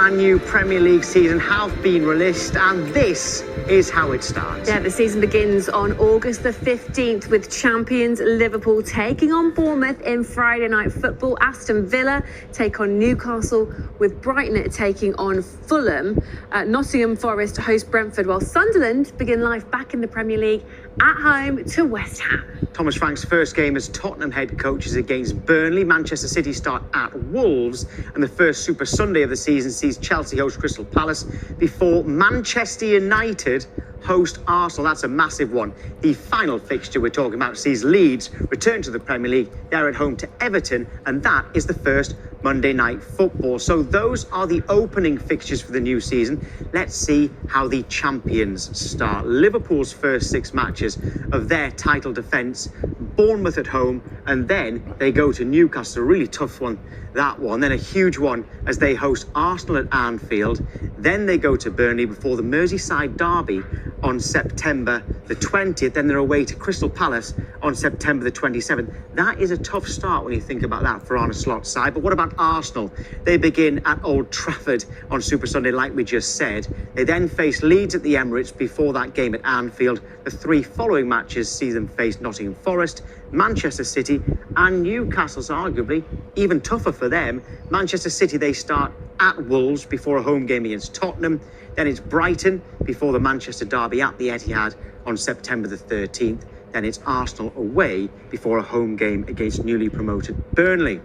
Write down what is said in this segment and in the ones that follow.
A new Premier League season have been released, and this is how it starts. Yeah, the season begins on August the 15th with champions Liverpool taking on Bournemouth in Friday night football. Aston Villa take on Newcastle, with Brighton taking on Fulham. Nottingham Forest host Brentford, while Sunderland begin life back in the Premier League at home to West Ham. Thomas Frank's first game as Tottenham head coach is against Burnley. Manchester City start at Wolves, and the first Super Sunday of the season sees Chelsea host Crystal Palace before Manchester United host Arsenal. That's a massive one. The final fixture we're talking about sees Leeds return to the Premier League. They're at home to Everton, and that is the first Monday night football. So those are the opening fixtures for the new season. Let's see how the champions start. Liverpool's first 6 matches of their title defence, Bournemouth at home, and then they go to Newcastle. A really tough one, that one. Then a huge one as they host Arsenal at Anfield. Then they go to Burnley before the Merseyside derby on September the 20th. Then they're away to Crystal Palace on September the 27th. That is a tough start when you think about that for Arne Slot's side. But what about Arsenal? They begin at Old Trafford on Super Sunday, like we just said. They then face Leeds at the Emirates before that game at Anfield. The 3 following matches see them face Nottingham Forest, Manchester City, and Newcastle's arguably even tougher for them. Manchester City, they start at Wolves before a home game against Tottenham. Then it's Brighton before the Manchester derby at the Etihad on September the 13th. Then it's Arsenal away before a home game against newly promoted Burnley.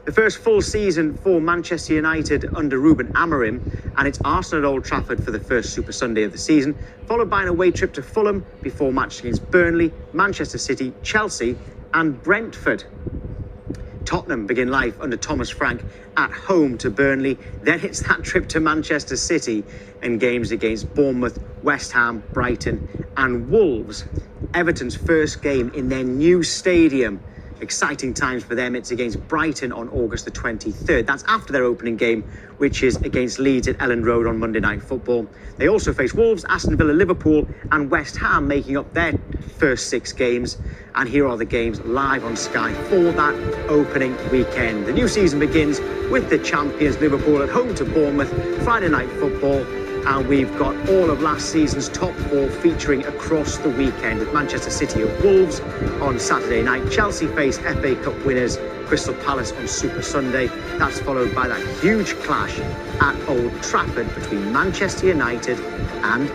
The first full season for Manchester United under Ruben Amorim, and it's Arsenal at Old Trafford for the first Super Sunday of the season, followed by an away trip to Fulham before matches against Burnley, Manchester City, Chelsea and Brentford. Tottenham begin life under Thomas Frank at home to Burnley. Then it's that trip to Manchester City and games against Bournemouth, West Ham, Brighton and Wolves. Everton's first game in their new stadium. Exciting times for them. It's against Brighton on August the 23rd. That's after their opening game, which is against Leeds at Ellen Road on Monday Night Football. They also face Wolves, Aston Villa, Liverpool and West Ham, making up their first 6 games. And here are the games live on Sky for that opening weekend. The new season begins with the champions Liverpool at home to Bournemouth, Friday Night Football. And we've got all of last season's top 4 featuring across the weekend, with Manchester City at Wolves on Saturday night. Chelsea face FA Cup winners Crystal Palace on Super Sunday. That's followed by that huge clash at Old Trafford between Manchester United and